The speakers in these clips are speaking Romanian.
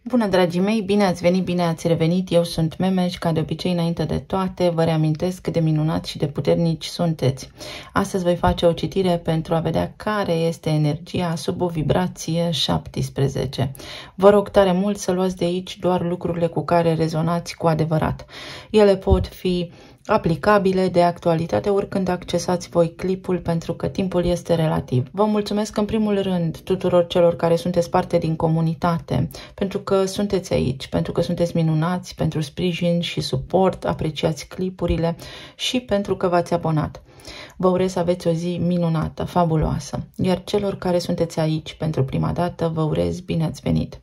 Bună, dragii mei! Bine ați venit, bine ați revenit! Eu sunt Memeș, ca de obicei, înainte de toate, vă reamintesc cât de minunați și de puternici sunteți. Astăzi voi face o citire pentru a vedea care este energia sub o vibrație 17. Vă rog tare mult să luați de aici doar lucrurile cu care rezonați cu adevărat. Ele pot fi aplicabile, de actualitate, oricând accesați voi clipul, pentru că timpul este relativ. Vă mulțumesc în primul rând tuturor celor care sunteți parte din comunitate, pentru că sunteți aici, pentru că sunteți minunați, pentru sprijin și suport, apreciați clipurile și pentru că v-ați abonat. Vă urez să aveți o zi minunată, fabuloasă, iar celor care sunteți aici pentru prima dată, vă urez bine ați venit.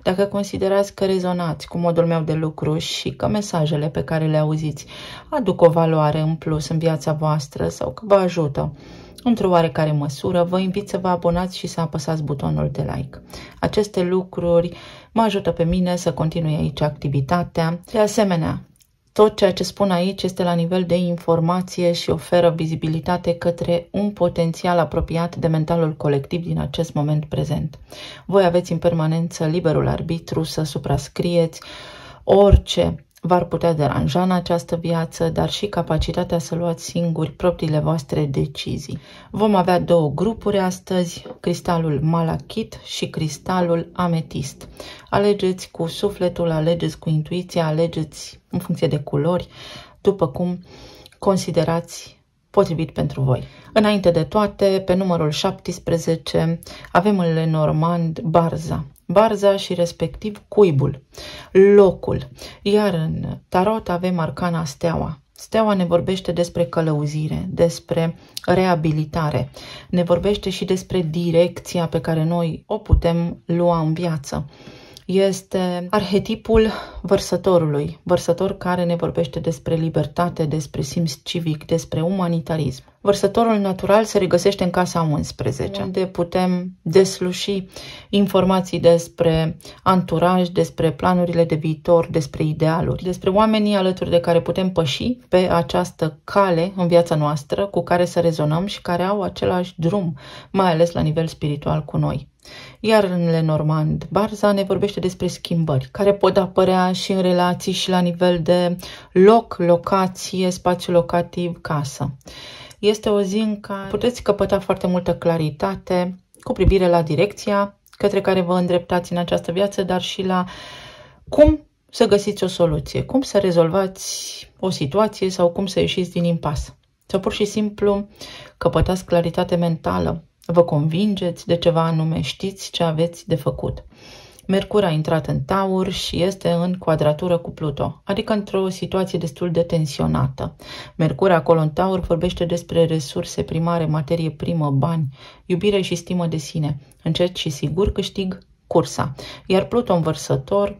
Dacă considerați că rezonați cu modul meu de lucru și că mesajele pe care le auziți aduc o valoare în plus în viața voastră sau că vă ajută într-o oarecare măsură, vă invit să vă abonați și să apăsați butonul de like. Aceste lucruri mă ajută pe mine să continui aici activitatea. De asemenea, tot ceea ce spun aici este la nivel de informație și oferă vizibilitate către un potențial apropiat de mentalul colectiv din acest moment prezent. Voi aveți în permanență liberul arbitru să suprascrieți orice v-ar putea deranja în această viață, dar și capacitatea să luați singuri propriile voastre decizii. Vom avea două grupuri astăzi, cristalul malachit și cristalul ametist. Alegeți cu sufletul, alegeți cu intuiția, alegeți în funcție de culori, după cum considerați potrivit pentru voi. Înainte de toate, pe numărul 17 avem în Lenormand Barza. Barza și respectiv cuibul, locul. Iar în tarot avem arcana steaua. Steaua ne vorbește despre călăuzire, despre reabilitare. Ne vorbește și despre direcția pe care noi o putem lua în viață. Este arhetipul vărsătorului, vărsător care ne vorbește despre libertate, despre simț civic, despre umanitarism. Vărsătorul natural se regăsește în casa 11, unde putem desluși informații despre anturaj, despre planurile de viitor, despre idealuri, despre oamenii alături de care putem păși pe această cale în viața noastră, cu care să rezonăm și care au același drum, mai ales la nivel spiritual cu noi. Iar în Lenormand Barza ne vorbește despre schimbări care pot apărea și în relații și la nivel de loc, locație, spațiu locativ, casă. Este o zi în care puteți căpăta foarte multă claritate cu privire la direcția către care vă îndreptați în această viață, dar și la cum să găsiți o soluție, cum să rezolvați o situație sau cum să ieșiți din impas. Sau pur și simplu căpătați claritate mentală. Vă convingeți de ceva anume, știți ce aveți de făcut. Mercur a intrat în Taur și este în quadratură cu Pluto, adică într-o situație destul de tensionată. Mercur acolo în Taur vorbește despre resurse primare, materie primă, bani, iubire și stimă de sine. Încet și sigur câștig cursa. Iar Pluto în Vărsător,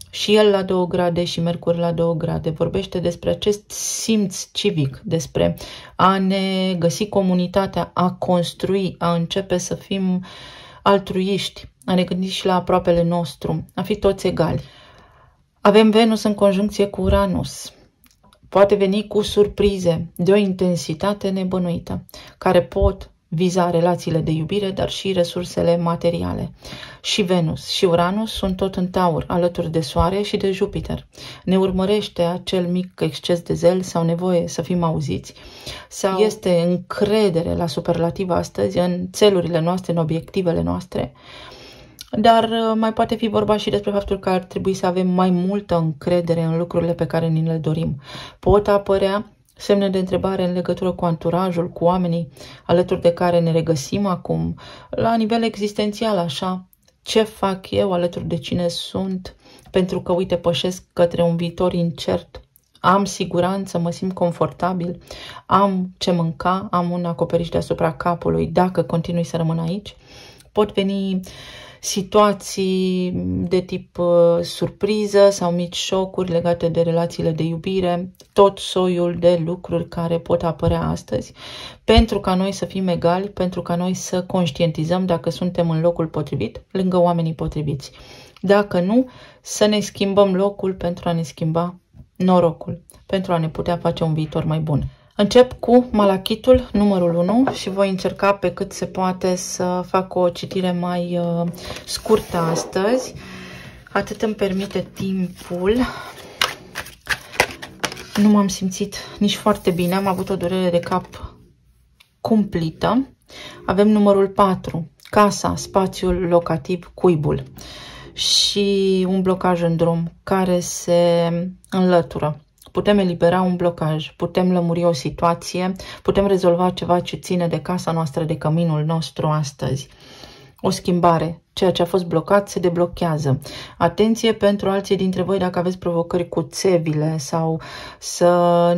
și el la 2 grade și Mercur la 2 grade, vorbește despre acest simț civic, despre a ne găsi comunitatea, a construi, a începe să fim altruiști, a ne gândi și la aproapele nostru, a fi toți egali. Avem Venus în conjuncție cu Uranus. Poate veni cu surprize de o intensitate nebănuită, care pot viza relațiile de iubire, dar și resursele materiale. Și Venus și Uranus sunt tot în Taur, alături de Soare și de Jupiter. Ne urmărește acel mic exces de zel sau nevoie să fim auziți, sau este încredere la superlativ astăzi în țelurile noastre, în obiectivele noastre. Dar mai poate fi vorba și despre faptul că ar trebui să avem mai multă încredere în lucrurile pe care ni le dorim. Pot apărea semne de întrebare în legătură cu anturajul, cu oamenii alături de care ne regăsim acum, la nivel existențial, așa. Ce fac eu, alături de cine sunt, pentru că, uite, pășesc către un viitor incert. Am siguranță, mă simt confortabil, am ce mânca, am un acoperiș deasupra capului dacă continui să rămân aici. Pot veni situații de tip surpriză sau mici șocuri legate de relațiile de iubire, tot soiul de lucruri care pot apărea astăzi, pentru ca noi să fim egali, pentru ca noi să conștientizăm dacă suntem în locul potrivit, lângă oamenii potriviți. Dacă nu, să ne schimbăm locul pentru a ne schimba norocul, pentru a ne putea face un viitor mai bun. Încep cu malachitul numărul 1 și voi încerca pe cât se poate să fac o citire mai scurtă astăzi. Atât îmi permite timpul. Nu m-am simțit nici foarte bine, am avut o durere de cap cumplită. Avem numărul 4, casa, spațiul locativ, cuibul și un blocaj în drum care se înlătură. Putem elibera un blocaj, putem lămuri o situație, putem rezolva ceva ce ține de casa noastră, de căminul nostru astăzi. O schimbare. Ceea ce a fost blocat se deblochează. Atenție pentru alții dintre voi dacă aveți provocări cu țevile sau să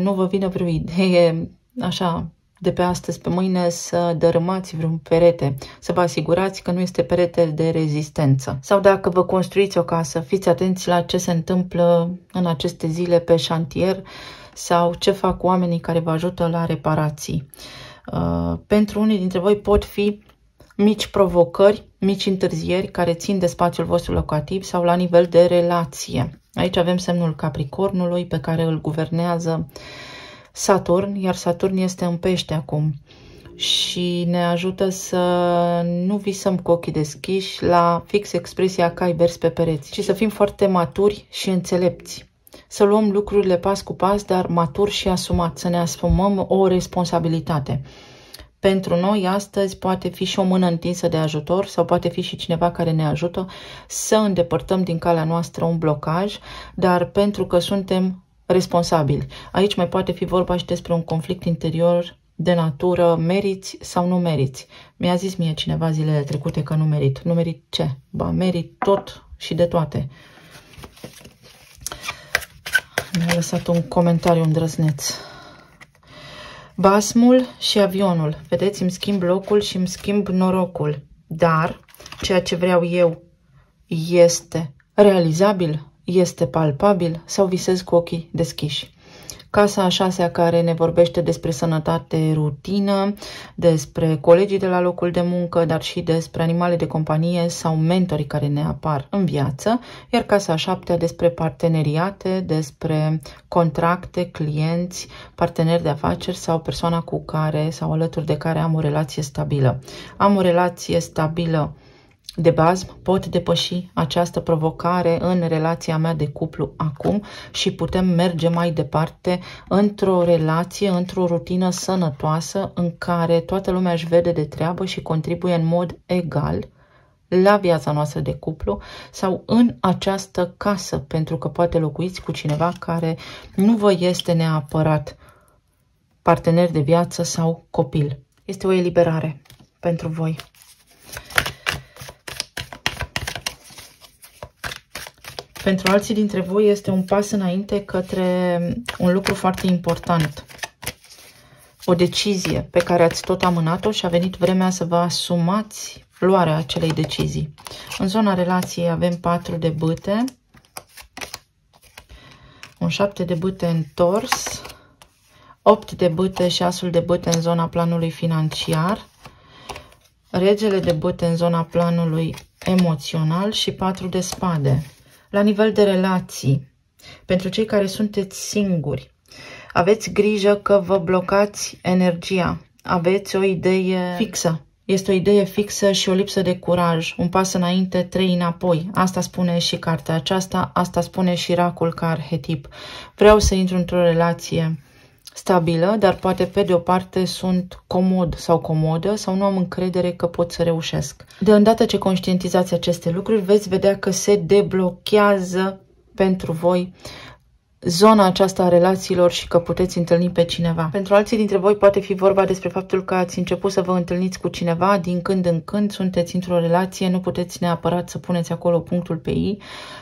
nu vă vină vreo idee așa de pe astăzi pe mâine să dărâmați vreun perete, să vă asigurați că nu este perete de rezistență. Sau dacă vă construiți o casă, fiți atenți la ce se întâmplă în aceste zile pe șantier sau ce fac oamenii care vă ajută la reparații. Pentru unii dintre voi pot fi mici provocări, mici întârzieri care țin de spațiul vostru locativ sau la nivel de relație. Aici avem semnul Capricornului pe care îl guvernează Saturn, iar Saturn este în Pește acum și ne ajută să nu visăm cu ochii deschiși la fix expresia cai bers pe pereți, ci să fim foarte maturi și înțelepți. Să luăm lucrurile pas cu pas, dar matur și asumat, să ne asumăm o responsabilitate. Pentru noi astăzi poate fi și o mână întinsă de ajutor sau poate fi și cineva care ne ajută să îndepărtăm din calea noastră un blocaj, dar pentru că suntem responsabili. Aici mai poate fi vorba și despre un conflict interior de natură, meriți sau nu meriți. Mi-a zis mie cineva zilele trecute că nu merit. Nu merit ce? Ba, merit tot și de toate. Mi-a lăsat un comentariu îndrăzneț. Basmul și avionul. Vedeți, îmi schimb locul și îmi schimb norocul. Dar ceea ce vreau eu este realizabil, este palpabil sau visez cu ochii deschiși. Casa a 6-a care ne vorbește despre sănătate, rutină, despre colegii de la locul de muncă, dar și despre animale de companie sau mentorii care ne apar în viață, iar casa a 7-a despre parteneriate, despre contracte, clienți, parteneri de afaceri sau persoana cu care sau alături de care am o relație stabilă. Am o relație stabilă de bazm, pot depăși această provocare în relația mea de cuplu acum și putem merge mai departe într-o relație, într-o rutină sănătoasă în care toată lumea își vede de treabă și contribuie în mod egal la viața noastră de cuplu sau în această casă, pentru că poate locuiți cu cineva care nu vă este neapărat partener de viață sau copil. Este o eliberare pentru voi. Pentru alții dintre voi este un pas înainte către un lucru foarte important. O decizie pe care ați tot amânat-o și a venit vremea să vă asumați luarea acelei decizii. În zona relației avem 4 de bâte, un 7 de bâte întors, 8 de bâte și asul de bâte în zona planului financiar, regele de bâte în zona planului emoțional și 4 de spade. La nivel de relații, pentru cei care sunteți singuri, aveți grijă că vă blocați energia, aveți o idee fixă. Este o idee fixă și o lipsă de curaj, un pas înainte, 3 înapoi. Asta spune și cartea aceasta, asta spune și racul ca arhetip. Vreau să intru într-o relație stabilă, dar poate pe de o parte sunt comod sau comodă sau nu am încredere că pot să reușesc. De îndată ce conștientizați aceste lucruri, veți vedea că se deblochează pentru voi zona aceasta a relațiilor și că puteți întâlni pe cineva. Pentru alții dintre voi poate fi vorba despre faptul că ați început să vă întâlniți cu cineva, din când în când sunteți într-o relație, nu puteți neapărat să puneți acolo punctul pe i.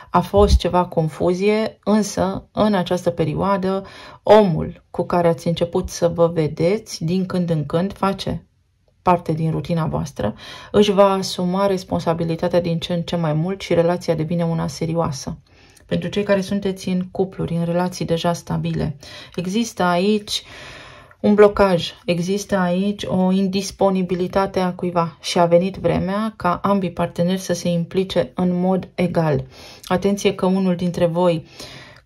A fost ceva confuzie, însă în această perioadă omul cu care ați început să vă vedeți din când în când face parte din rutina voastră, își va asuma responsabilitatea din ce în ce mai mult și relația devine una serioasă. Pentru cei care sunteți în cupluri, în relații deja stabile, există aici un blocaj, există aici o indisponibilitate a cuiva și a venit vremea ca ambii parteneri să se implice în mod egal. Atenție că unul dintre voi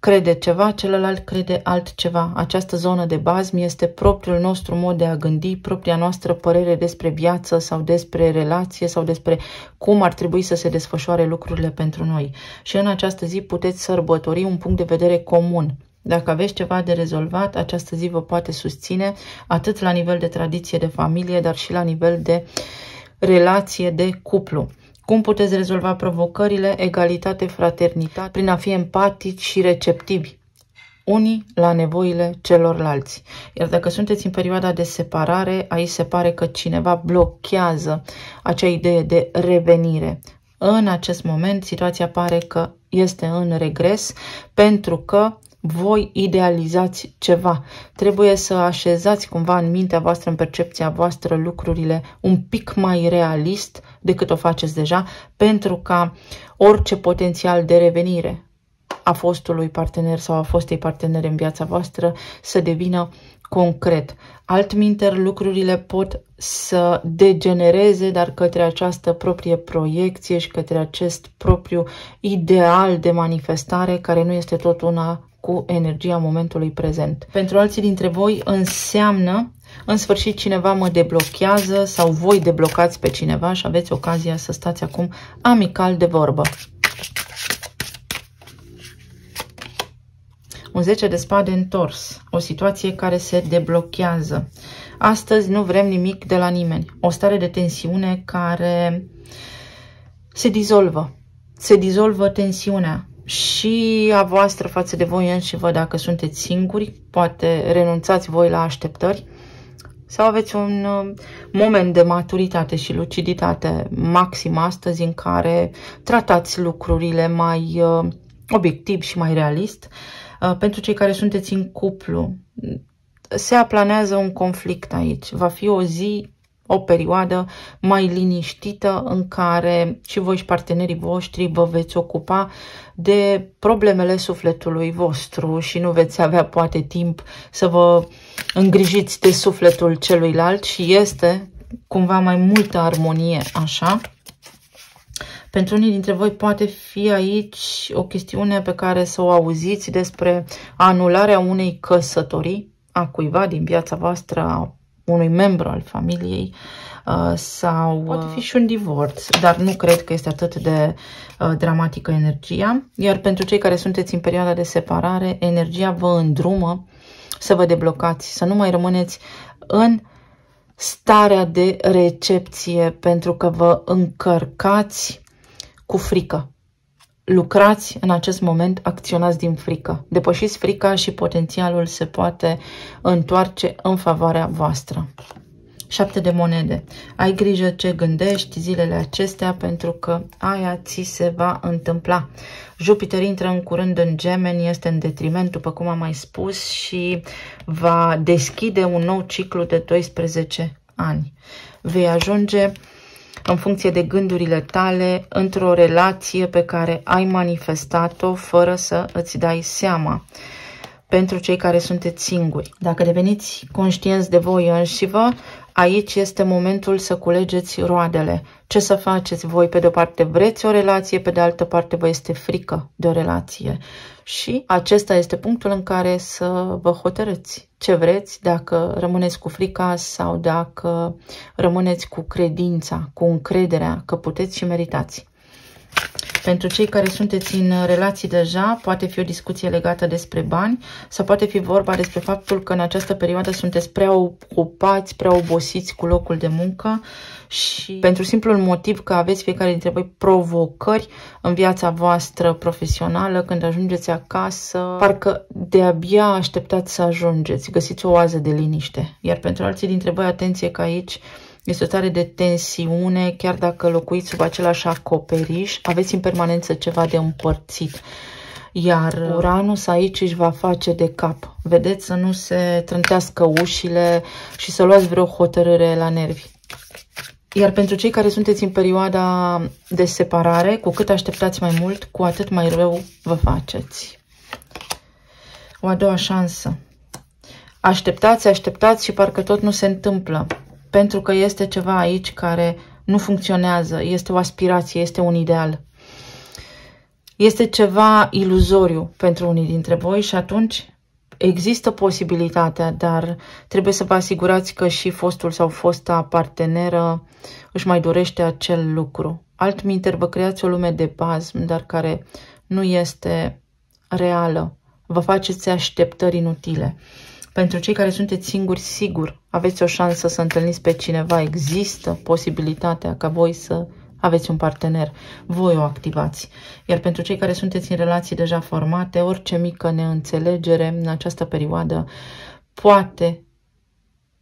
crede ceva, celălalt crede altceva. Această zonă de bazm este propriul nostru mod de a gândi, propria noastră părere despre viață sau despre relație sau despre cum ar trebui să se desfășoare lucrurile pentru noi. Și în această zi puteți sărbători un punct de vedere comun. Dacă aveți ceva de rezolvat, această zi vă poate susține atât la nivel de tradiție de familie, dar și la nivel de relație de cuplu. Cum puteți rezolva provocările? Egalitate, fraternitate, prin a fi empatici și receptivi unii la nevoile celorlalți. Iar dacă sunteți în perioada de separare, aici se pare că cineva blochează acea idee de revenire. În acest moment, situația pare că este în regres pentru că voi idealizați ceva. Trebuie să așezați cumva în mintea voastră, în percepția voastră, lucrurile un pic mai realist decât o faceți deja, pentru ca orice potențial de revenire a fostului partener sau a fostei partenere în viața voastră să devină concret. Altminteri, lucrurile pot să degenereze, dar către această proprie proiecție și către acest propriu ideal de manifestare, care nu este tot una cu energia momentului prezent. Pentru alții dintre voi înseamnă, în sfârșit, cineva mă deblochează sau voi deblocați pe cineva și aveți ocazia să stați acum amical de vorbă. Un 10 de spade întors, o situație care se deblochează. Astăzi nu vrem nimic de la nimeni. O stare de tensiune care se dizolvă. Se dizolvă tensiunea și a voastră față de voi înșivă dacă sunteți singuri. Poate renunțați voi la așteptări sau aveți un moment de maturitate și luciditate maximă astăzi în care tratați lucrurile mai obiectiv și mai realist. Pentru cei care sunteți în cuplu, se aplanează un conflict aici. Va fi o zi, o perioadă mai liniștită în care și voi și partenerii voștri vă veți ocupa de problemele sufletului vostru și nu veți avea poate timp să vă îngrijiți de sufletul celuilalt și este cumva mai multă armonie așa. Pentru unii dintre voi poate fi aici o chestiune pe care să o auziți despre anularea unei căsătorii a cuiva din viața voastră, a unui membru al familiei sau poate fi și un divorț, dar nu cred că este atât de dramatică energia. Iar pentru cei care sunteți în perioada de separare, energia vă îndrumă să vă deblocați, să nu mai rămâneți în starea de recepție pentru că vă încărcați cu frică. Lucrați în acest moment, acționați din frică. Depășiți frica și potențialul se poate întoarce în favoarea voastră. 7 de monede. Ai grijă ce gândești zilele acestea pentru că aia ți se va întâmpla. Jupiter intră în curând în Gemeni, este în detriment, după cum am mai spus, și va deschide un nou ciclu de 12 ani. Vei ajunge în funcție de gândurile tale într-o relație pe care ai manifestat-o fără să îți dai seama. Pentru cei care sunteți singuri, dacă deveniți conștienți de voi înșivă, aici este momentul să culegeți roadele. Ce să faceți voi? Pe de o parte vreți o relație, pe de altă parte vă este frică de o relație. Și acesta este punctul în care să vă hotărâți ce vreți, dacă rămâneți cu frica sau dacă rămâneți cu credința, cu încrederea că puteți și meritați. Pentru cei care sunteți în relații deja, poate fi o discuție legată despre bani sau poate fi vorba despre faptul că în această perioadă sunteți prea ocupați, prea obosiți cu locul de muncă și pentru simplul motiv că aveți fiecare dintre voi provocări în viața voastră profesională, când ajungeți acasă, parcă de-abia așteptați să ajungeți, găsiți o oază de liniște. Iar pentru alții dintre voi, atenție că aici este o stare de tensiune, chiar dacă locuiți sub același acoperiș, aveți în permanență ceva de împărțit. Iar Uranus aici își va face de cap. Vedeți, să nu se trântească ușile și să luați vreo hotărâre la nervi. Iar pentru cei care sunteți în perioada de separare, cu cât așteptați mai mult, cu atât mai rău vă faceți. O a doua șansă. Așteptați, așteptați și parcă tot nu se întâmplă. Pentru că este ceva aici care nu funcționează, este o aspirație, este un ideal. Este ceva iluzoriu pentru unii dintre voi și atunci există posibilitatea, dar trebuie să vă asigurați că și fostul sau fosta parteneră își mai dorește acel lucru. Altminteri vă creați o lume de bazm, dar care nu este reală. Vă faceți așteptări inutile. Pentru cei care sunteți singuri, sigur, aveți o șansă să întâlniți pe cineva. Există posibilitatea ca voi să aveți un partener. Voi o activați. Iar pentru cei care sunteți în relații deja formate, orice mică neînțelegere în această perioadă poate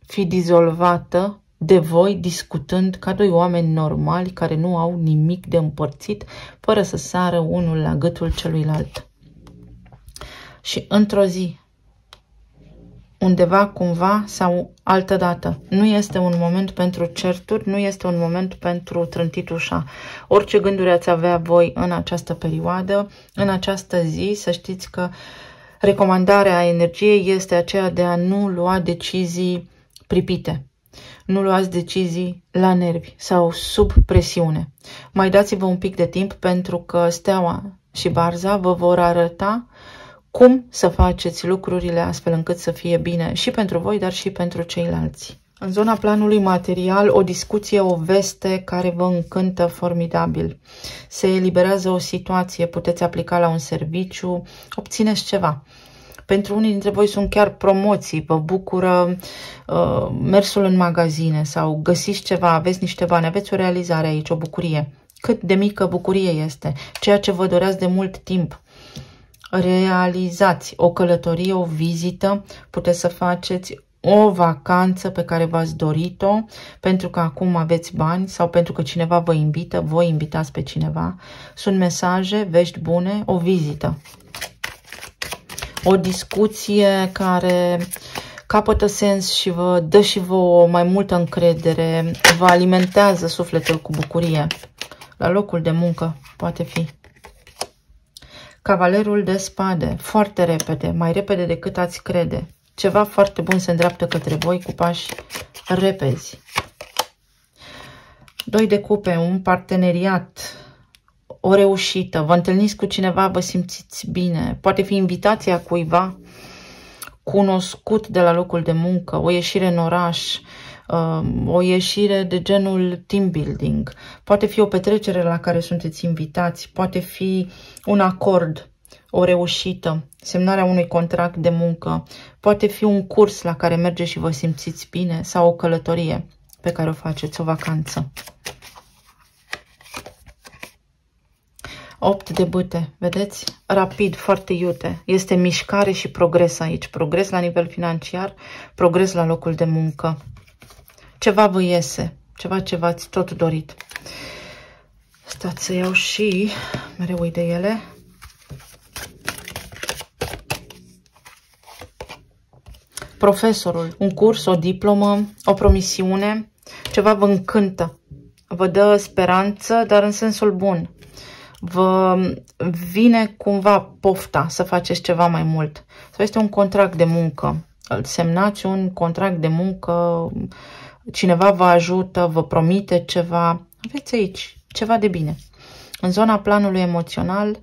fi dizolvată de voi discutând ca doi oameni normali care nu au nimic de împărțit, fără să sară unul la gâtul celuilalt. Și într-o zi, undeva, cumva sau altădată. Nu este un moment pentru certuri, nu este un moment pentru trântit ușa. Orice gânduri ați avea voi în această perioadă, în această zi, să știți că recomandarea energiei este aceea de a nu lua decizii pripite. Nu luați decizii la nervi sau sub presiune. Mai dați-vă un pic de timp pentru că Steaua și Barza vă vor arăta cum să faceți lucrurile astfel încât să fie bine și pentru voi, dar și pentru ceilalți. În zona planului material, o discuție, o veste care vă încântă formidabil. Se eliberează o situație, puteți aplica la un serviciu, obțineți ceva. Pentru unii dintre voi sunt chiar promoții, vă bucură mersul în magazine sau găsiți ceva, aveți niște bani, aveți o realizare aici, o bucurie. Cât de mică bucurie este, ceea ce vă doreați de mult timp. Realizați o călătorie, o vizită, puteți să faceți o vacanță pe care v-ați dorit-o, pentru că acum aveți bani sau pentru că cineva vă invită, voi invitați pe cineva. Sunt mesaje, vești bune, o vizită. O discuție care capătă sens și vă dă și vouă mai multă încredere, vă alimentează sufletul cu bucurie. La locul de muncă poate fi. Cavalerul de spade, foarte repede, mai repede decât ați crede. Ceva foarte bun se îndreaptă către voi cu pași repezi. 2 de cupe, un parteneriat, o reușită. Vă întâlniți cu cineva, vă simțiți bine. Poate fi invitația cuiva cunoscut de la locul de muncă, o ieșire în oraș, o ieșire de genul team building. Poate fi o petrecere la care sunteți invitați, poate fi un acord, o reușită, semnarea unui contract de muncă, poate fi un curs la care mergeți și vă simțiți bine sau o călătorie pe care o faceți, o vacanță. 8 de bâte, vedeți? Rapid, foarte iute. Este mișcare și progres aici. Progres la nivel financiar, progres la locul de muncă. Ceva vă iese, ceva ce v-ați tot dorit. Stați să iau și, mereu uit de ele. Profesorul, un curs, o diplomă, o promisiune, ceva vă încântă, vă dă speranță, dar în sensul bun. Vă vine cumva pofta să faceți ceva mai mult. Sau este un contract de muncă. Semnați un contract de muncă, cineva vă ajută, vă promite ceva. Aveți aici ceva de bine. În zona planului emoțional,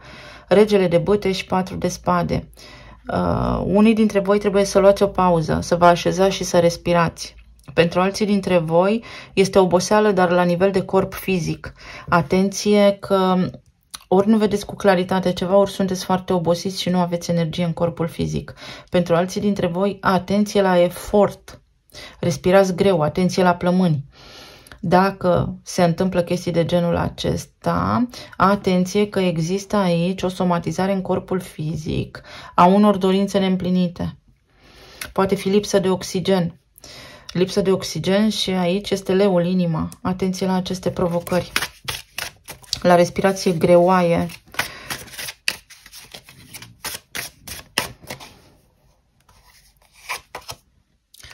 regele de bâte și 4 de spade. Unii dintre voi trebuie să luați o pauză, să vă așezați și să respirați. Pentru alții dintre voi este oboseală, dar la nivel de corp fizic. Atenție că ori nu vedeți cu claritate ceva, ori sunteți foarte obosiți și nu aveți energie în corpul fizic. Pentru alții dintre voi, atenție la efort. Respirați greu, atenție la plămâni. Dacă se întâmplă chestii de genul acesta, atenție că există aici o somatizare în corpul fizic a unor dorințe neîmplinite. Poate fi lipsă de oxigen. Lipsă de oxigen și aici este leul, inima. Atenție la aceste provocări. La respirație greoaie.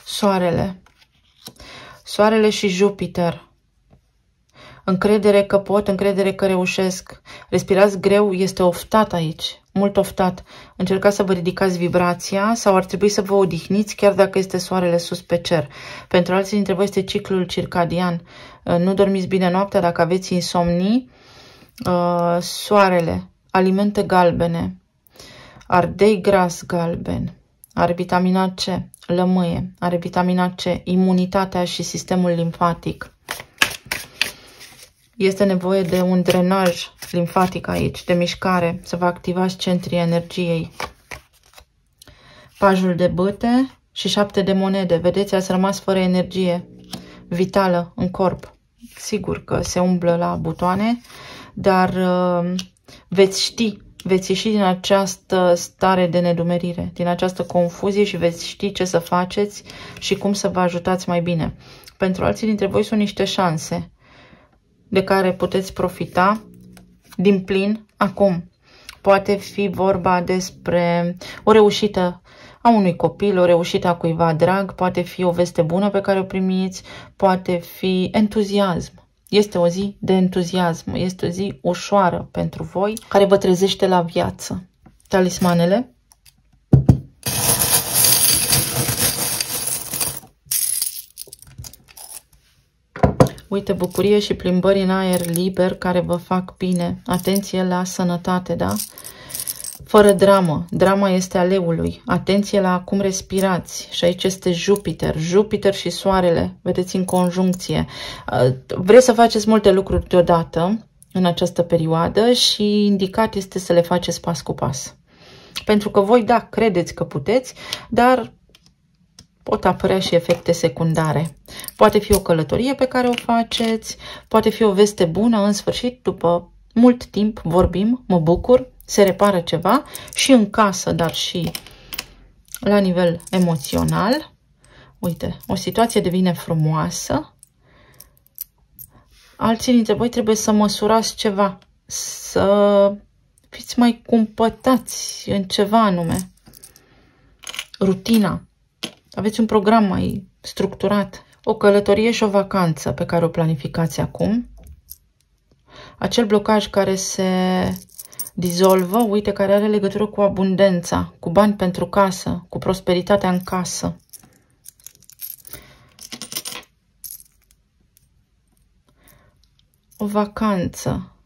Soarele. Soarele și Jupiter. Încredere că pot, încredere că reușesc. Respirați greu, este oftat aici, mult oftat. Încercați să vă ridicați vibrația sau ar trebui să vă odihniți chiar dacă este soarele sus pe cer. Pentru alții dintre voi este ciclul circadian. Nu dormiți bine noaptea dacă aveți insomnii. Soarele. alimente galbene, ardei gras galben, are vitamina C, lămâie, are vitamina C, imunitatea și sistemul limfatic. Este nevoie de un drenaj limfatic aici, de mișcare, să vă activați centrii energiei. Pajul de bâte și 7 de monede. Vedeți, ați rămas fără energie vitală în corp. Sigur că se umblă la butoane, dar veți ieși din această stare de nedumerire, din această confuzie și veți ști ce să faceți și cum să vă ajutați mai bine. Pentru alții dintre voi sunt niște șanse de care puteți profita din plin acum. Poate fi vorba despre o reușită a unui copil, o reușită a cuiva drag, poate fi o veste bună pe care o primiți, poate fi entuziasm. Este o zi de entuziasm, este o zi ușoară pentru voi, care vă trezește la viață. Talismanele. Uite, bucurie și plimbări în aer liber care vă fac bine. Atenție la sănătate, da? Fără dramă. Drama este a leului. Atenție la cum respirați. Și aici este Jupiter. Jupiter și Soarele. Vedeți, în conjuncție. Vreți să faceți multe lucruri deodată în această perioadă și indicat este să le faceți pas cu pas. Pentru că voi, da, credeți că puteți, dar pot apărea și efecte secundare. Poate fi o călătorie pe care o faceți, poate fi o veste bună, în sfârșit, după mult timp vorbim, mă bucur, se repară ceva și în casă, dar și la nivel emoțional. Uite, o situație devine frumoasă. Alții dintre voi trebuie să măsurați ceva, să fiți mai cumpătați în ceva anume. Rutina. Aveți un program mai structurat. O călătorie și o vacanță pe care o planificați acum. Acel blocaj care se dizolvă, uite, care are legătură cu abundența, cu bani pentru casă, cu prosperitatea în casă. O vacanță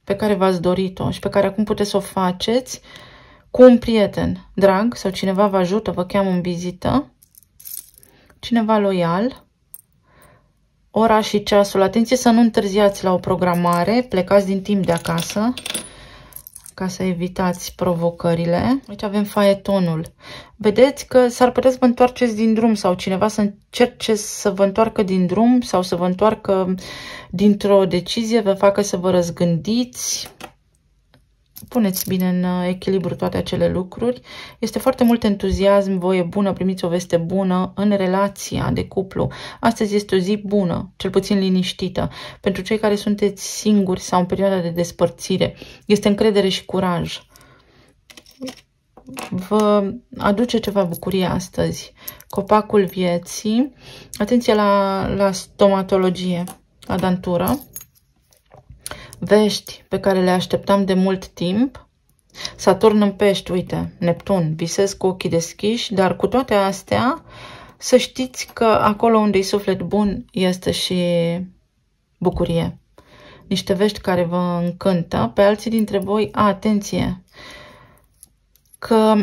pe care v-ați dorit-o și pe care acum puteți să o faceți cu un prieten drag sau cineva vă ajută, vă cheamă în vizită, cineva loial. Ora și ceasul, atenție să nu întârziați la o programare, plecați din timp de acasă ca să evitați provocările. Aici avem faetonul. Vedeți că s-ar putea să vă întoarceți din drum sau cineva să încerce să vă întoarcă din drum sau să vă întoarcă dintr-o decizie, vă facă să vă răzgândiți. Puneți bine în echilibru toate acele lucruri. Este foarte mult entuziasm, voie bună, primiți o veste bună în relația de cuplu. Astăzi este o zi bună, cel puțin liniștită. Pentru cei care sunteți singuri sau în perioada de despărțire, este încredere și curaj. Vă aduce ceva bucurie astăzi. Copacul vieții. Atenție la stomatologie, la dantură. Vești pe care le așteptam de mult timp. Saturn în pești, uite, Neptun, visez cu ochii deschiși, dar cu toate astea să știți că acolo unde-i suflet bun este și bucurie. Niște vești care vă încântă. Pe alții dintre voi, atenție, că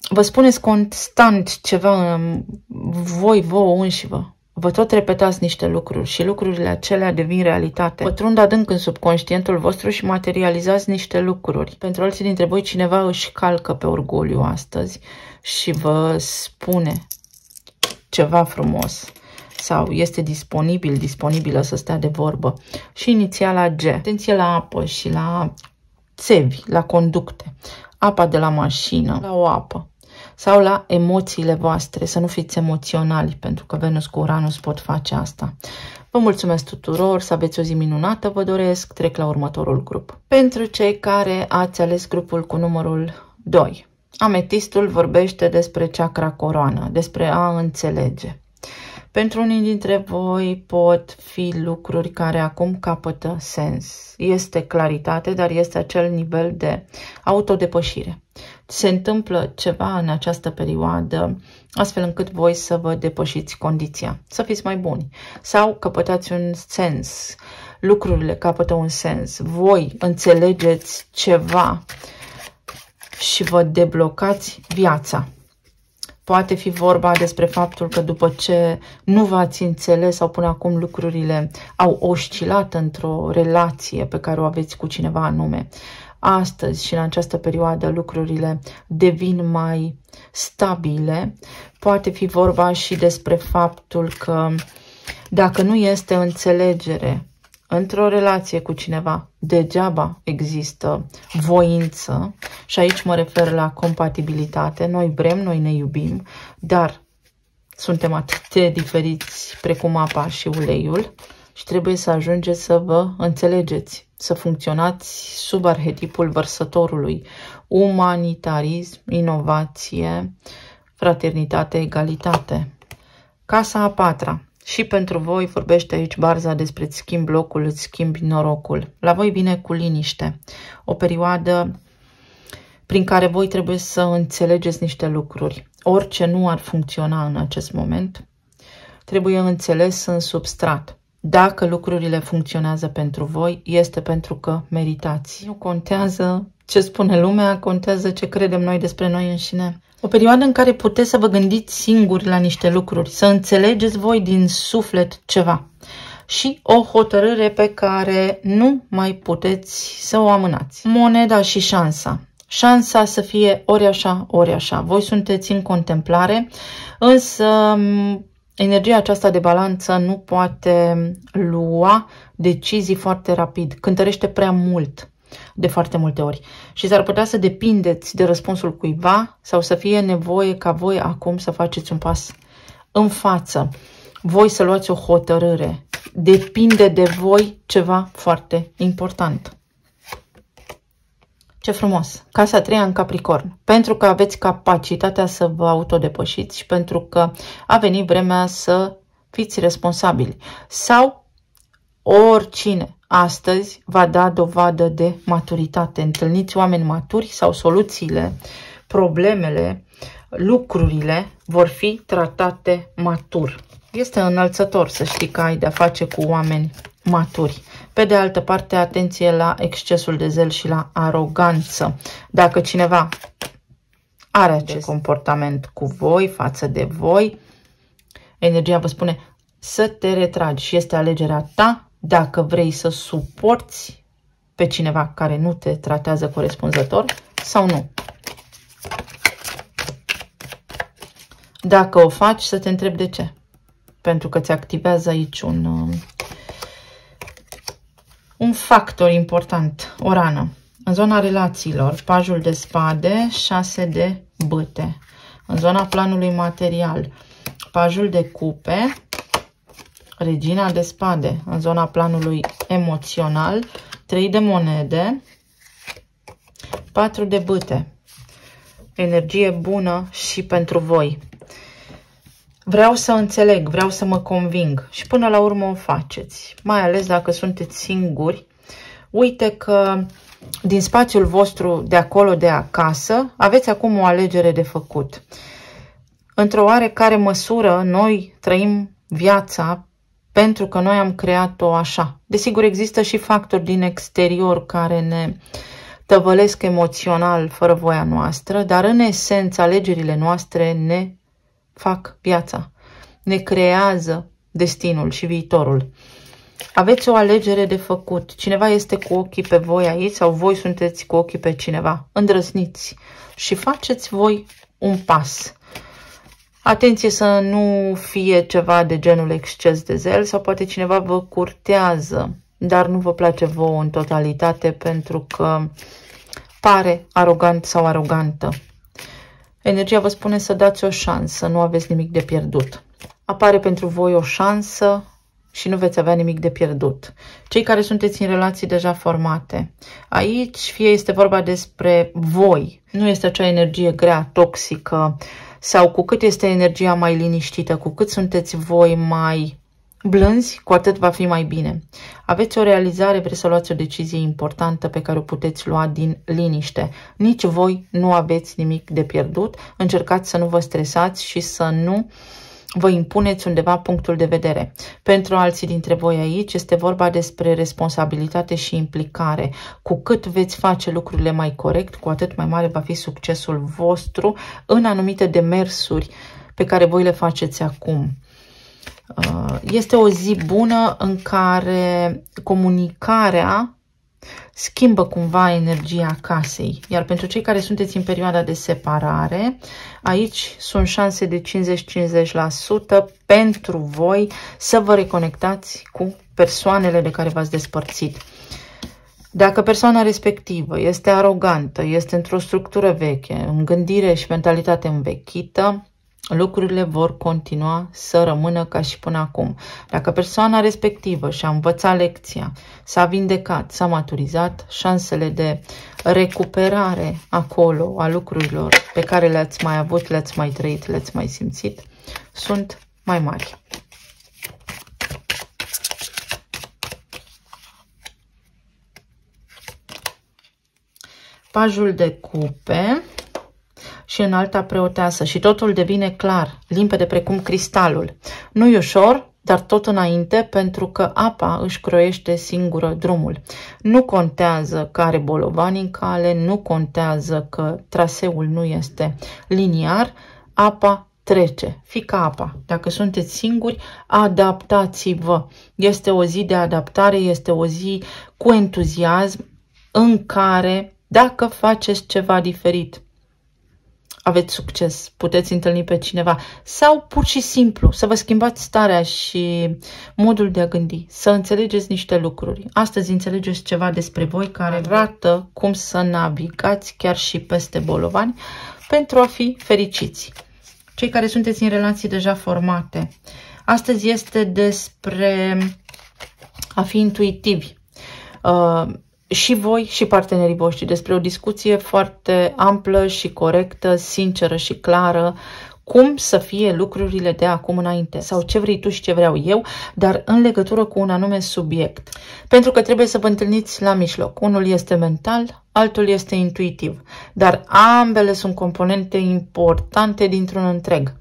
vă spuneți constant ceva în voi, vouă înșivă. Vă tot repetați niște lucruri și lucrurile acelea devin realitate. Pătrund adânc în subconștientul vostru și materializați niște lucruri. Pentru alții dintre voi cineva își calcă pe orgoliu astăzi și vă spune ceva frumos sau este disponibilă să stea de vorbă. Și inițiala G. Atenție la apă și la țevi, la conducte. Apa de la mașină, la o apă. Sau la emoțiile voastre, să nu fiți emoționali, pentru că Venus cu Uranus pot face asta. Vă mulțumesc tuturor, să aveți o zi minunată, vă doresc, trec la următorul grup. Pentru cei care ați ales grupul cu numărul 2, ametistul vorbește despre chakra coroană, despre a înțelege. Pentru unii dintre voi pot fi lucruri care acum capătă sens. Este claritate, dar este acel nivel de autodepășire. se întâmplă ceva în această perioadă, astfel încât voi să vă depășiți condiția, să fiți mai buni sau căpătați un sens, lucrurile capătă un sens, voi înțelegeți ceva și vă deblocați viața. Poate fi vorba despre faptul că după ce nu v-ați înțeles sau până acum lucrurile au oscilat într-o relație pe care o aveți cu cineva anume. Astăzi și în această perioadă lucrurile devin mai stabile. Poate fi vorba și despre faptul că dacă nu este înțelegere într-o relație cu cineva, degeaba există voință și aici mă refer la compatibilitate. Noi vrem, noi ne iubim, dar suntem atât de diferiți precum apa și uleiul și trebuie să ajungeți să vă înțelegeți, să funcționați sub arhetipul vărsătorului, umanitarism, inovație, fraternitate, egalitate. Casa a patra. Și pentru voi vorbește aici Barza despre îți schimbi locul, îți schimbi norocul. La voi vine cu liniște. O perioadă prin care voi trebuie să înțelegeți niște lucruri. Orice nu ar funcționa în acest moment, trebuie înțeles în substrat. Dacă lucrurile funcționează pentru voi, este pentru că meritați. Nu contează ce spune lumea, contează ce credem noi despre noi înșine. O perioadă în care puteți să vă gândiți singuri la niște lucruri, să înțelegeți voi din suflet ceva. Și o hotărâre pe care nu mai puteți să o amânați. Moneda și șansa. Șansa să fie ori așa, ori așa. Voi sunteți în contemplare, însă energia aceasta de balanță nu poate lua decizii foarte rapid. Cântărește prea mult de foarte multe ori. Și s-ar putea să depindeți de răspunsul cuiva sau să fie nevoie ca voi acum să faceți un pas în față. Voi să luați o hotărâre. Depinde de voi ceva foarte important. Ce frumos! Casa a treia în Capricorn. Pentru că aveți capacitatea să vă autodepășiți și pentru că a venit vremea să fiți responsabili. Sau oricine astăzi va da dovadă de maturitate. Întâlniți oameni maturi sau soluțiile, problemele, lucrurile vor fi tratate matur. Este înălțător să știi că ai de-a face cu oameni maturi. Pe de altă parte, atenție la excesul de zel și la aroganță. Dacă cineva are acest comportament cu voi, față de voi, energia vă spune să te retragi și este alegerea ta dacă vrei să suporți pe cineva care nu te tratează corespunzător sau nu. Dacă o faci, să te întrebi de ce. Pentru că ți activează aici un factor important, o rană. În zona relațiilor, pajul de spade, 6 de bâte. În zona planului material, pajul de cupe, regina de spade. În zona planului emoțional, 3 de monede, 4 de bâte. Energie bună și pentru voi. Vreau să înțeleg, vreau să mă conving și până la urmă o faceți. Mai ales dacă sunteți singuri. Uite că din spațiul vostru de acolo, de acasă, aveți acum o alegere de făcut. Într-o oarecare măsură, noi trăim viața pentru că noi am creat-o așa. Desigur, există și factori din exterior care ne tăvălesc emoțional fără voia noastră, dar în esență alegerile noastre ne fac viața, ne creează destinul și viitorul. Aveți o alegere de făcut. Cineva este cu ochii pe voi aici sau voi sunteți cu ochii pe cineva. Îndrăzniți și faceți voi un pas. Atenție să nu fie ceva de genul exces de zel sau poate cineva vă curtează, dar nu vă place vouă în totalitate pentru că pare arogant sau arogantă. Energia vă spune să dați o șansă, nu aveți nimic de pierdut. Apare pentru voi o șansă și nu veți avea nimic de pierdut. Cei care sunteți în relații deja formate, aici fie este vorba despre voi, nu este acea energie grea, toxică, sau cu cât este energia mai liniștită, cu cât sunteți voi mai blânzi, cu atât va fi mai bine. Aveți o realizare, vreți să luați o decizie importantă pe care o puteți lua din liniște. Nici voi nu aveți nimic de pierdut. Încercați să nu vă stresați și să nu vă impuneți undeva punctul de vedere. Pentru alții dintre voi aici este vorba despre responsabilitate și implicare. Cu cât veți face lucrurile mai corect, cu atât mai mare va fi succesul vostru în anumite demersuri pe care voi le faceți acum. Este o zi bună în care comunicarea schimbă cumva energia casei. Iar pentru cei care sunteți în perioada de separare, aici sunt șanse de 50-50% pentru voi să vă reconectați cu persoanele de care v-ați despărțit. Dacă persoana respectivă este arogantă, este într-o structură veche, în gândire și mentalitate învechită, lucrurile vor continua să rămână ca și până acum. Dacă persoana respectivă și-a învățat lecția, s-a vindecat, s-a maturizat, șansele de recuperare acolo a lucrurilor pe care le-ați mai avut, le-ați mai trăit, le-ați mai simțit, sunt mai mari. Pajul de cupe și înalta preoteasă și totul devine clar, limpede precum cristalul. Nu e ușor, dar tot înainte, pentru că apa își croiește singură drumul. Nu contează că are bolovani în cale, nu contează că traseul nu este liniar, apa trece, fica apa. Dacă sunteți singuri, adaptați-vă. Este o zi de adaptare, este o zi cu entuziasm în care, dacă faceți ceva diferit, aveți succes, puteți întâlni pe cineva sau pur și simplu să vă schimbați starea și modul de a gândi, să înțelegeți niște lucruri. Astăzi înțelegeți ceva despre voi care arată cum să navigați chiar și peste bolovani pentru a fi fericiți. Cei care sunteți în relații deja formate, astăzi este despre a fi intuitivi. Și voi și partenerii voștri, despre o discuție foarte amplă și corectă, sinceră și clară, cum să fie lucrurile de acum înainte sau ce vrei tu și ce vreau eu, dar în legătură cu un anume subiect. Pentru că trebuie să vă întâlniți la mijloc. Unul este mental, altul este intuitiv, dar ambele sunt componente importante dintr-un întreg.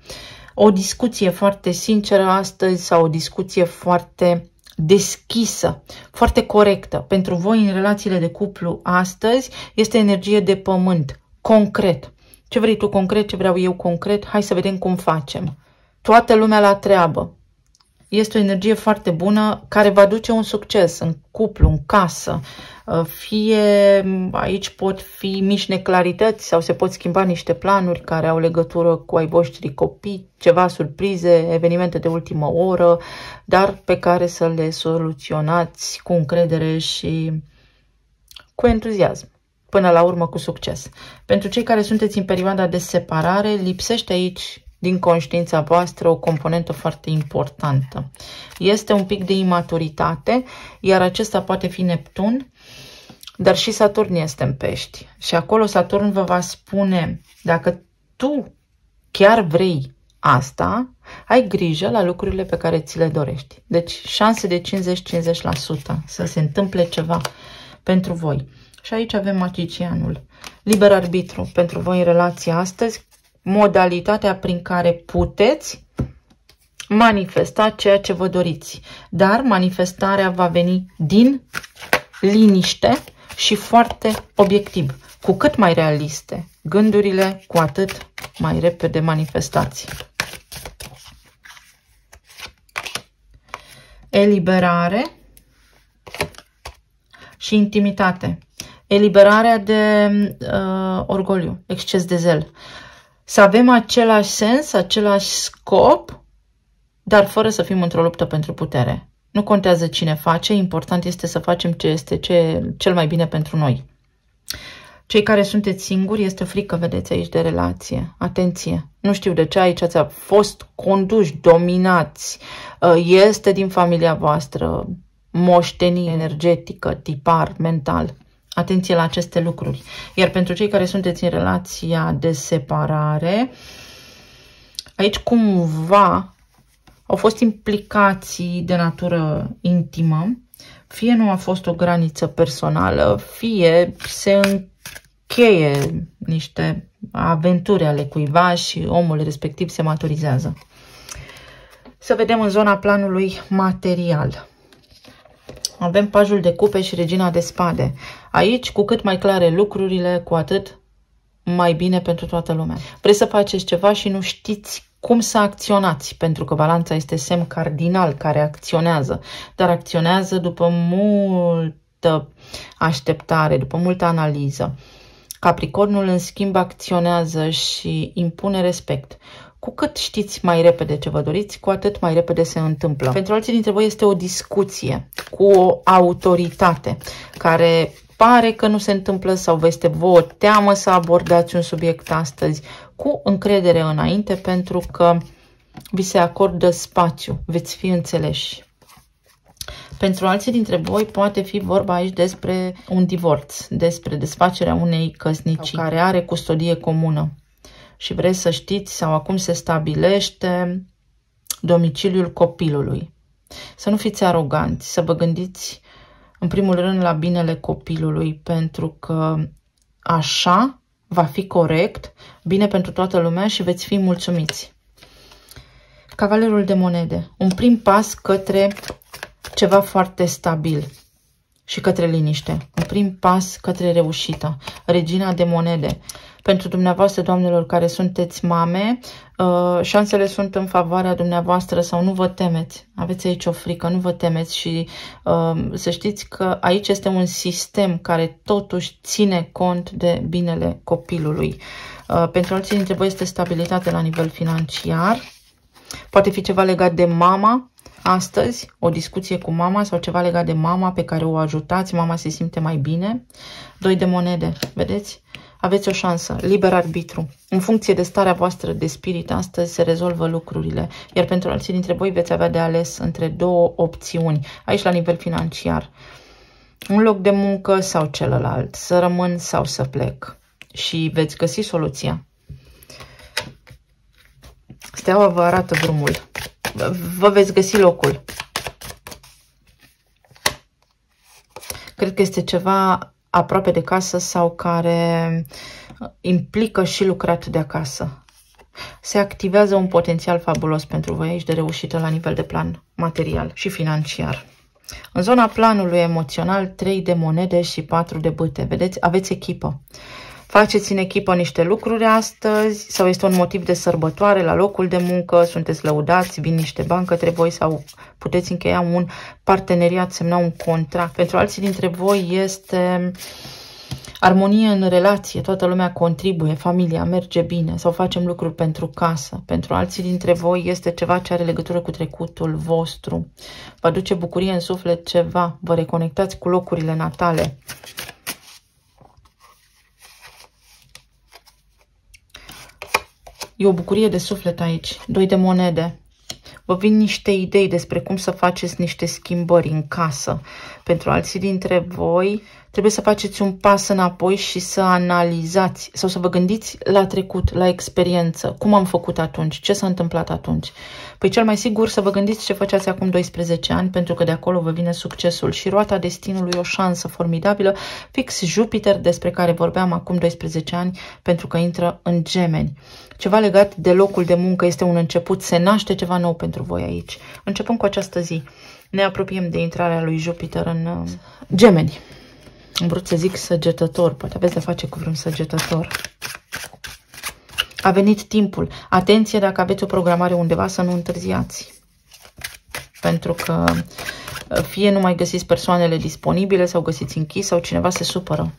O discuție foarte sinceră astăzi sau o discuție foarte deschisă, foarte corectă. Pentru voi în relațiile de cuplu astăzi este energie de pământ, concret. Ce vrei tu concret, ce vreau eu concret, hai să vedem cum facem. Toată lumea la treabă. Este o energie foarte bună care va duce un succes în cuplu, în casă. Fie aici pot fi mici neclarități sau se pot schimba niște planuri care au legătură cu ai voștri copii, ceva surprize, evenimente de ultimă oră, dar pe care să le soluționați cu încredere și cu entuziasm. Până la urmă cu succes. Pentru cei care sunteți în perioada de separare, lipsește aici din conștiința voastră o componentă foarte importantă. Este un pic de imaturitate, iar acesta poate fi Neptun, dar și Saturn este în Pești. Și acolo Saturn vă va spune, dacă tu chiar vrei asta, ai grijă la lucrurile pe care ți le dorești. Deci șanse de 50-50% să se întâmple ceva pentru voi. Și aici avem magicianul. Liber arbitru pentru voi în relație astăzi, modalitatea prin care puteți manifesta ceea ce vă doriți. Dar manifestarea va veni din liniște și foarte obiectiv. Cu cât mai realiste gândurile, cu atât mai repede manifestați. Eliberare și intimitate. Eliberarea de orgoliu, exces de zel. Să avem același sens, același scop, dar fără să fim într-o luptă pentru putere. Nu contează cine face, important este să facem ce este cel mai bine pentru noi. Cei care sunteți singuri, este frică, vedeți aici, de relație. Atenție! Nu știu de ce aici ați fost conduși, dominați. Este din familia voastră, moștenie energetică, tipar, mental. Atenție la aceste lucruri. Iar pentru cei care sunteți în relația de separare, aici cumva Au fost implicații de natură intimă, fie nu a fost o graniță personală, fie se încheie niște aventuri ale cuiva și omul respectiv se maturizează. Să vedem în zona planului material. Avem pajul de cupe și regina de spade. Aici, cu cât mai clare lucrurile, cu atât mai bine pentru toată lumea. Vreți să faceți ceva și nu știți cum să acționați, pentru că balanța este semn cardinal care acționează, dar acționează după multă așteptare, după multă analiză. Capricornul, în schimb, acționează și impune respect. Cu cât știți mai repede ce vă doriți, cu atât mai repede se întâmplă. Pentru alții dintre voi este o discuție cu o autoritate care pare că nu se întâmplă sau vă este vouă teamă să abordați un subiect astăzi cu încredere înainte, pentru că vi se acordă spațiu, veți fi înțeleși. Pentru alții dintre voi poate fi vorba aici despre un divorț, despre desfacerea unei căsnicii care are custodie comună și vreți să știți sau acum se stabilește domiciliul copilului. Să nu fiți aroganți, să vă gândiți în primul rând la binele copilului, pentru că așa va fi corect, bine pentru toată lumea și veți fi mulțumiți. Cavalerul de monede, un prim pas către ceva foarte stabil și către liniște. Un prim pas către reușită. Regina de monede. Pentru dumneavoastră, doamnelor, care sunteți mame, șansele sunt în favoarea dumneavoastră sau nu vă temeți. Aveți aici o frică, nu vă temeți și să știți că aici este un sistem care totuși ține cont de binele copilului. Pentru alții dintre voi este stabilitate la nivel financiar. Poate fi ceva legat de mama. Astăzi, o discuție cu mama sau ceva legat de mama pe care o ajutați, mama se simte mai bine. 2 de monede, vedeți? Aveți o șansă, liber arbitru. În funcție de starea voastră de spirit, astăzi se rezolvă lucrurile. Iar pentru alții dintre voi veți avea de ales între 2 opțiuni, aici la nivel financiar. Un loc de muncă sau celălalt, să rămân sau să plec. Și veți găsi soluția. Steaua vă arată drumul. Vă veți găsi locul. Cred că este ceva aproape de casă sau care implică și lucrat de acasă. Se activează un potențial fabulos pentru voi aici de reușită la nivel de plan material și financiar. În zona planului emoțional, 3 de monede și 4 de bâte. Vedeți? Aveți echipă. Faceți în echipă niște lucruri astăzi sau este un motiv de sărbătoare la locul de muncă, sunteți lăudați, vin niște bani către voi sau puteți încheia un parteneriat, semna un contract. Pentru alții dintre voi este armonie în relație, toată lumea contribuie, familia merge bine sau facem lucruri pentru casă. Pentru alții dintre voi este ceva ce are legătură cu trecutul vostru. Vă aduce bucurie în suflet ceva, vă reconectați cu locurile natale. E o bucurie de suflet aici. 2 de monede. Vă vin niște idei despre cum să faceți niște schimbări în casă. Pentru alții dintre voi trebuie să faceți un pas înapoi și să analizați sau să vă gândiți la trecut, la experiență. Cum am făcut atunci? Ce s-a întâmplat atunci? Păi cel mai sigur să vă gândiți ce făceați acum 12 ani, pentru că de acolo vă vine succesul și roata destinului, o șansă formidabilă, fix Jupiter, despre care vorbeam acum 12 ani, pentru că intră în Gemeni. Ceva legat de locul de muncă este un început, se naște ceva nou pentru voi aici. Începând cu această zi, ne apropiem de intrarea lui Jupiter în Gemeni. Am vrut să zic săgetător, poate aveți de face cu vreun săgetător. A venit timpul. Atenție dacă aveți o programare undeva să nu întârziați. Pentru că fie nu mai găsiți persoanele disponibile sau găsiți închis sau cineva se supără.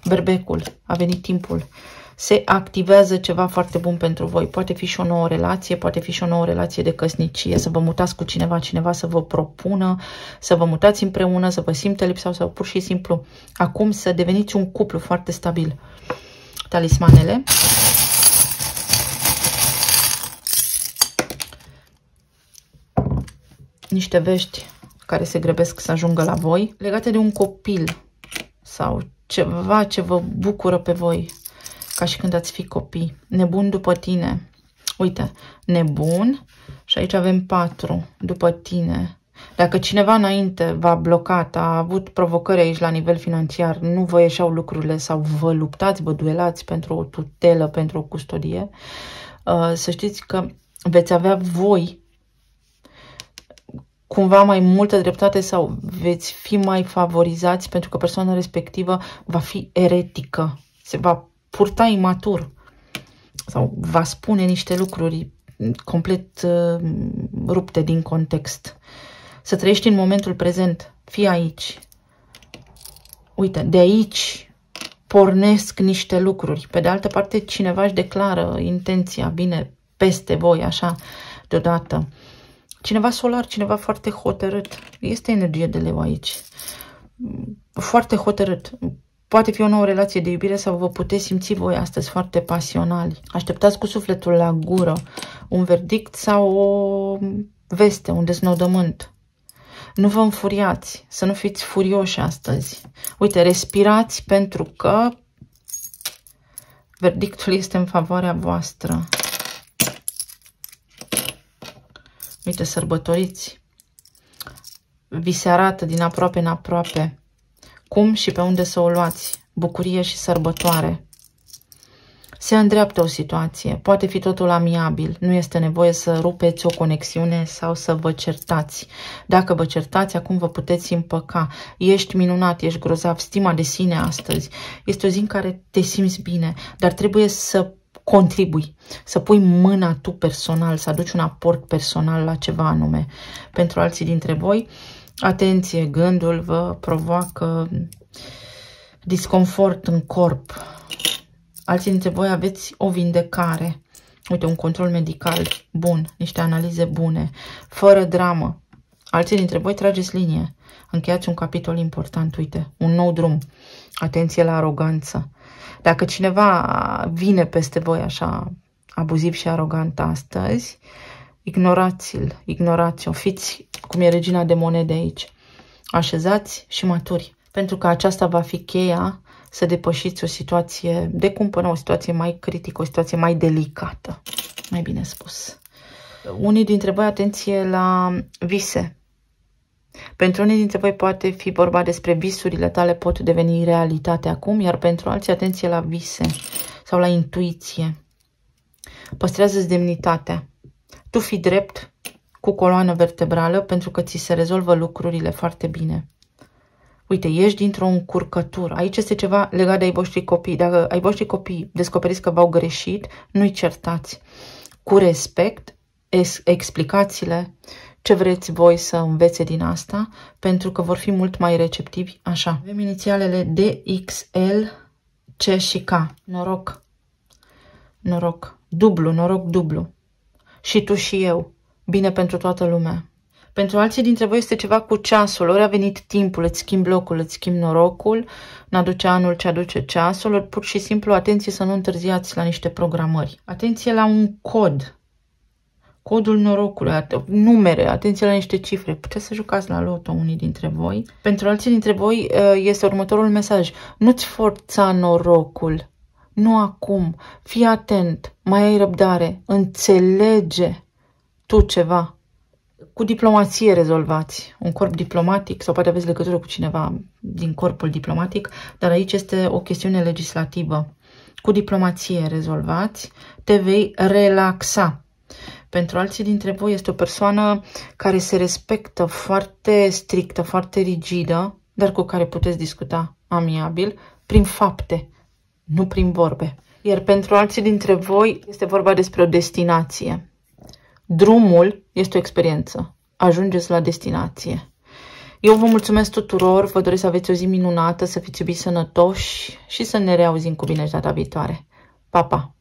Berbecul, a venit timpul. Se activează ceva foarte bun pentru voi. Poate fi și o nouă relație, poate fi și o nouă relație de căsnicie, să vă mutați cu cineva, cineva să vă propună, să vă mutați împreună, să vă simtă lipsa sau pur și simplu acum să deveniți un cuplu foarte stabil. Talismanele. Niște vești care se grăbesc să ajungă la voi, legate de un copil sau ceva ce vă bucură pe voi, ca și când ați fi copii. Nebun după tine. Uite, nebun Și aici avem 4 după tine. Dacă cineva înainte v-a blocat, a avut provocări aici la nivel financiar, nu vă ieșeau lucrurile sau vă luptați, vă duelați pentru o tutelă, pentru o custodie, să știți că veți avea voi cumva mai multă dreptate sau veți fi mai favorizați pentru că persoana respectivă va fi eretică, se va purta imatur sau va spune niște lucruri complet rupte din context. Să trăiești în momentul prezent, fii aici. Uite, de aici pornesc niște lucruri. Pe de altă parte, cineva își declară intenția, vine peste voi, așa, deodată. Cineva solar, cineva foarte hotărât. Este energie de leu aici. Foarte hotărât. Poate fi o nouă relație de iubire sau vă puteți simți voi astăzi foarte pasionali. Așteptați cu sufletul la gură un verdict sau o veste, un deznodământ. Nu vă înfuriați, să nu fiți furioși astăzi. Uite, respirați pentru că verdictul este în favoarea voastră. Uite, sărbătoriți. Vi se arată din aproape în aproape cum și pe unde să o luați. Bucurie și sărbătoare. Se îndreaptă o situație. Poate fi totul amiabil. Nu este nevoie să rupeți o conexiune sau să vă certați. Dacă vă certați, acum vă puteți împăca. Ești minunat, ești grozav. Stima de sine astăzi. Este o zi în care te simți bine, dar trebuie să contribui, să pui mâna tu personal, să aduci un aport personal la ceva anume. Pentru alții dintre voi, atenție, gândul vă provoacă disconfort în corp. Alții dintre voi aveți o vindecare. Uite, un control medical bun, niște analize bune, fără dramă. Alții dintre voi trageți linie. Încheiați un capitol important, uite, un nou drum. Atenție la aroganță. Dacă cineva vine peste voi așa abuziv și arogant astăzi, ignorați-l, ignorați-o. Fiți, cum e regina de monede aici, așezați și maturi. Pentru că aceasta va fi cheia să depășiți o situație de cumpănă, o situație mai critică, o situație mai delicată, mai bine spus. Unii dintre voi, atenție la vise. Pentru unii dintre voi poate fi vorba despre visurile tale pot deveni realitate acum, iar pentru alții, atenție la vise sau la intuiție. Păstrează-ți demnitatea. Tu fii drept, cu coloană vertebrală, pentru că ți se rezolvă lucrurile foarte bine. Uite, ieși dintr-o încurcătură. Aici este ceva legat de ai voștri copii. Dacă ai voștri copii descoperiți că v-au greșit, nu-i certați. Cu respect, explicați-le ce vreți voi să învețe din asta, pentru că vor fi mult mai receptivi așa. Avem inițialele D, X, L, C și K. Noroc. Noroc. Dublu, noroc dublu. Și tu și eu. Bine pentru toată lumea. Pentru alții dintre voi este ceva cu ceasul. Ori a venit timpul, îți schimbi locul, îți schimbi norocul, n-aduce anul ce aduce ceasul, ori pur și simplu atenție să nu întârziați la niște programări. Atenție la un cod. Codul norocului, numere, atenție la niște cifre. Puteți să jucați la loto unii dintre voi. Pentru alții dintre voi este următorul mesaj. Nu-ți forța norocul. Nu acum. Fii atent. Mai ai răbdare. Înțelege tu ceva. Cu diplomație rezolvați. Un corp diplomatic sau poate aveți legătură cu cineva din corpul diplomatic, dar aici este o chestiune legislativă. Cu diplomație rezolvați. Te vei relaxa. Pentru alții dintre voi este o persoană care se respectă, foarte strictă, foarte rigidă, dar cu care puteți discuta amiabil, prin fapte, nu prin vorbe. Iar pentru alții dintre voi este vorba despre o destinație. Drumul este o experiență. Ajungeți la destinație. Eu vă mulțumesc tuturor, vă doresc să aveți o zi minunată, să fiți iubiți, sănătoși și să ne reauzim cu bine data viitoare. Pa, pa!